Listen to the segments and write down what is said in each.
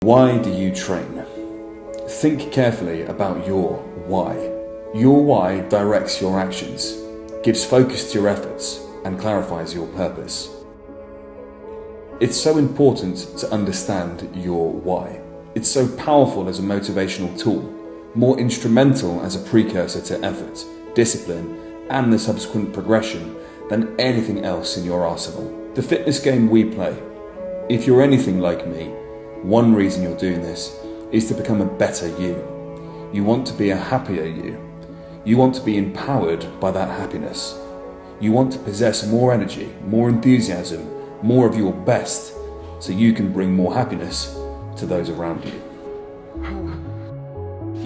Why do you train? Think carefully about your why. Your why directs your actions, gives focus to your efforts, and clarifies your purpose. It's so important to understand your why. It's so powerful as a motivational tool, more instrumental as a precursor to effort, discipline, and the subsequent progression than anything else in your arsenal. The fitness game we play. If you're anything like me, one reason you're doing this is to become a better you. You want to be a happier you. You want to be empowered by that happiness. You want to possess more energy, more enthusiasm, more of your best, so you can bring more happiness to those around you.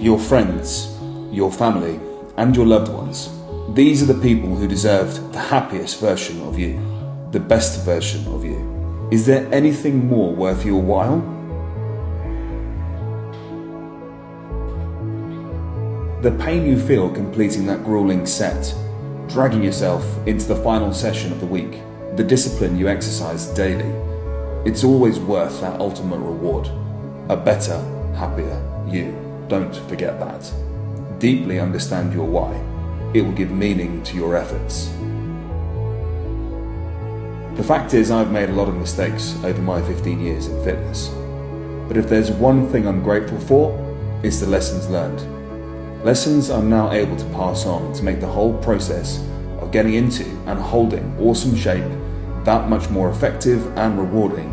Your friends, your family, and your loved ones. These are the people who deserve the happiest version of you, the best version of you. Is there anything more worth your while? The pain you feel completing that grueling set, dragging yourself into the final session of the week, the discipline you exercise daily, it's always worth that ultimate reward. A better, happier you. Don't forget that. Deeply understand your why. It will give meaning to your efforts. The fact is, I've made a lot of mistakes over my 15 years in fitness. But if there's one thing I'm grateful for, it's the lessons learned. Lessons I'm now able to pass on to make the whole process of getting into and holding awesome shape that much more effective and rewarding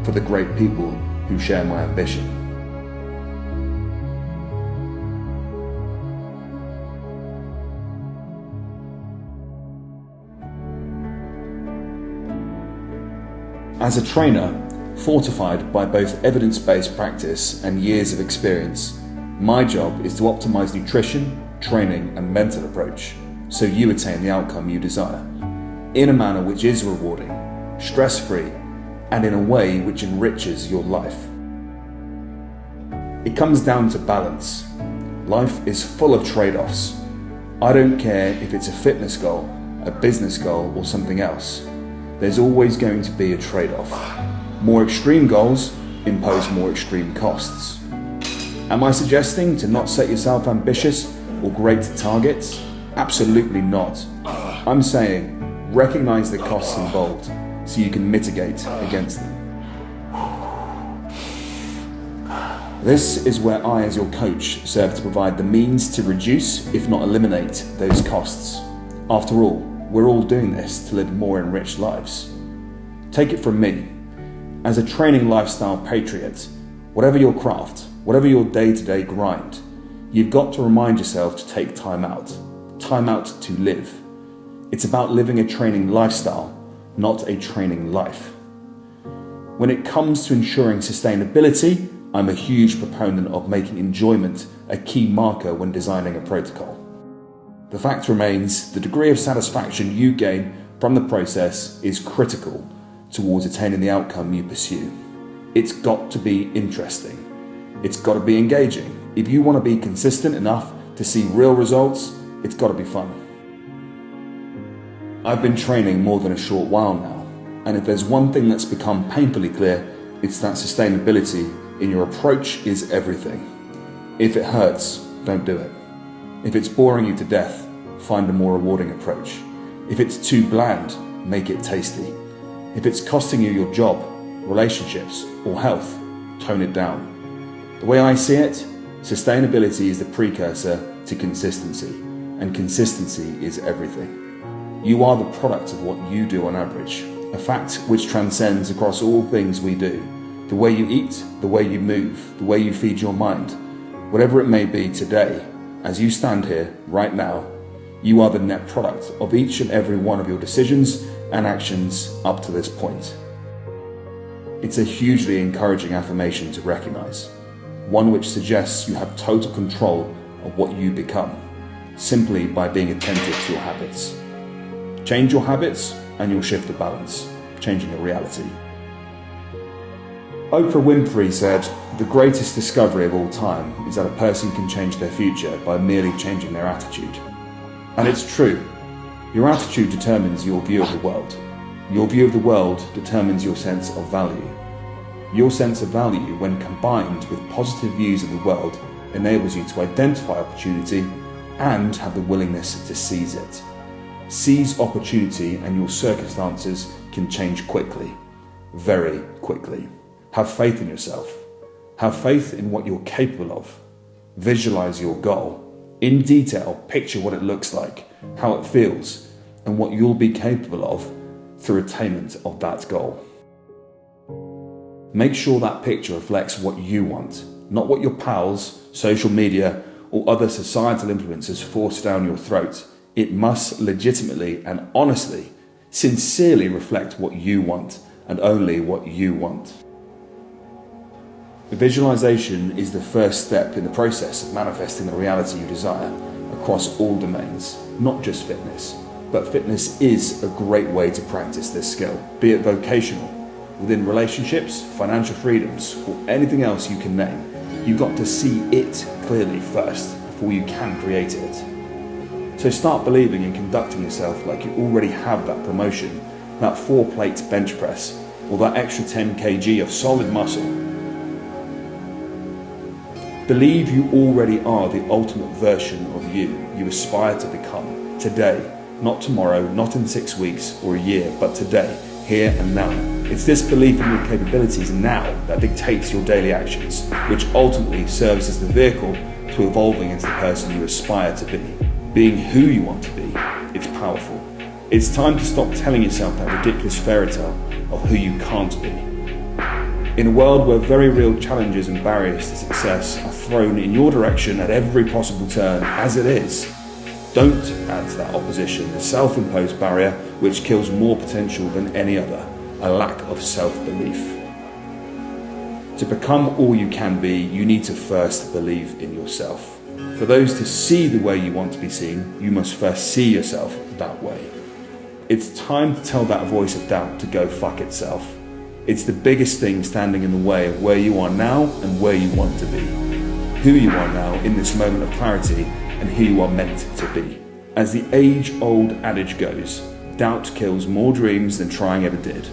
for the great people who share my ambition. As a trainer, fortified by both evidence-based practice and years of experience, my job is to optimize nutrition, training, and mental approach so you attain the outcome you desire, in a manner which is rewarding, stress-free, and in a way which enriches your life. It comes down to balance. Life is full of trade-offs. I don't care if it's a fitness goal, a business goal, or something else. There's always going to be a trade-off. More extreme goals impose more extreme costs. Am I suggesting to not set yourself ambitious or great targets? Absolutely not. I'm saying recognize the costs involved so you can mitigate against them. This is where I, as your coach, serve to provide the means to reduce, if not eliminate, those costs. After all, we're all doing this to live more enriched lives. Take it from me. As a training lifestyle patriot, whatever your craft, whatever your day-to-day grind, you've got to remind yourself to take time out to live. It's about living a training lifestyle, not a training life. When it comes to ensuring sustainability, I'm a huge proponent of making enjoyment a key marker when designing a protocol. The fact remains, the degree of satisfaction you gain from the process is critical towards attaining the outcome you pursue. It's got to be interesting. It's got to be engaging. If you want to be consistent enough to see real results, it's got to be fun. I've been training more than a short while now, and if there's one thing that's become painfully clear, it's that sustainability in your approach is everything. If it hurts, don't do it. If it's boring you to death, find a more rewarding approach. If it's too bland, make it tasty. If it's costing you your job, relationships, or health, tone it down. The way I see it, sustainability is the precursor to consistency, and consistency is everything. You are the product of what you do on average, a fact which transcends across all things we do. The way you eat, the way you move, the way you feed your mind, whatever it may be today, as you stand here right now, you are the net product of each and every one of your decisions and actions up to this point. It's a hugely encouraging affirmation to recognize, one which suggests you have total control of what you become, simply by being attentive to your habits. Change your habits and you'll shift the balance, changing the reality. Oprah Winfrey said, "The greatest discovery of all time is that a person can change their future by merely changing their attitude." And it's true. Your attitude determines your view of the world. Your view of the world determines your sense of value. Your sense of value, when combined with positive views of the world, enables you to identify opportunity and have the willingness to seize it. Seize opportunity and your circumstances can change quickly, very quickly. Have faith in yourself. Have faith in what you're capable of. Visualize your goal. In detail, picture what it looks like, how it feels, and what you'll be capable of through attainment of that goal. Make sure that picture reflects what you want, not what your pals, social media, or other societal influences force down your throat. It must legitimately and honestly, sincerely reflect what you want and only what you want. Visualization is the first step in the process of manifesting the reality you desire across all domains, not just fitness. But fitness is a great way to practice this skill, be it vocational, within relationships, financial freedoms, or anything else you can name. You've got to see it clearly first before you can create it. So start believing and conducting yourself like you already have that promotion, that 4-plate bench press, or that extra 10 kg of solid muscle. Believe you already are the ultimate version of you aspire to become today, not tomorrow, not in 6 weeks or a year, but today, here and now. It's this belief in your capabilities now that dictates your daily actions, which ultimately serves as the vehicle to evolving into the person you aspire to be. Being who you want to be, it's powerful. It's time to stop telling yourself that ridiculous fairy tale of who you can't be. In a world where very real challenges and barriers to success are thrown in your direction at every possible turn, as it is, don't add to that opposition the self-imposed barrier which kills more potential than any other, a lack of self-belief. To become all you can be, you need to first believe in yourself. For those to see the way you want to be seen, you must first see yourself that way. It's time to tell that voice of doubt to go fuck itself. It's the biggest thing standing in the way of where you are now and where you want to be. Who you are now in this moment of clarity and who you are meant to be. As the age-old adage goes, doubt kills more dreams than trying ever did.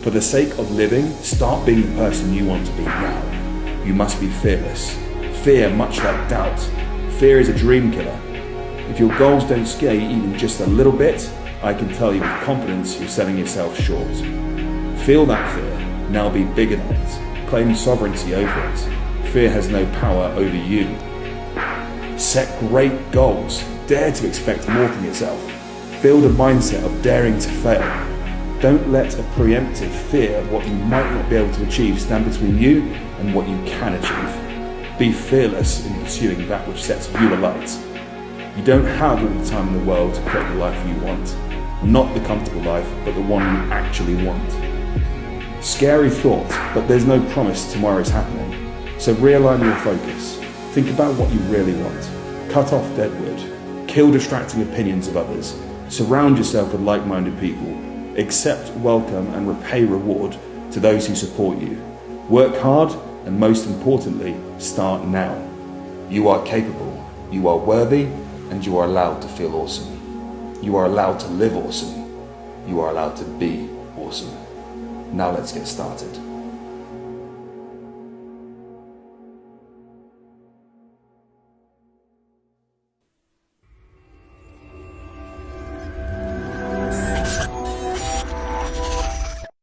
For the sake of living, start being the person you want to be now. You must be fearless. Fear, much like doubt. Fear is a dream killer. If your goals don't scare you even just a little bit, I can tell you with confidence you're selling yourself short. Feel that fear, now be bigger than it. Claim sovereignty over it. Fear has no power over you. Set great goals. Dare to expect more from yourself. Build a mindset of daring to fail. Don't let a preemptive fear of what you might not be able to achieve stand between you and what you can achieve. Be fearless in pursuing that which sets you alight. You don't have all the time in the world to create the life you want. Not the comfortable life, but the one you actually want. Scary thought, but there's no promise tomorrow's happening. So realign your focus. Think about what you really want. Cut off dead wood. Kill distracting opinions of others. Surround yourself with like-minded people. Accept, welcome, and repay reward to those who support you. Work hard, and most importantly, start now. You are capable, you are worthy, and you are allowed to feel awesome. You are allowed to live awesome. You are allowed to be awesome. Now let's get started.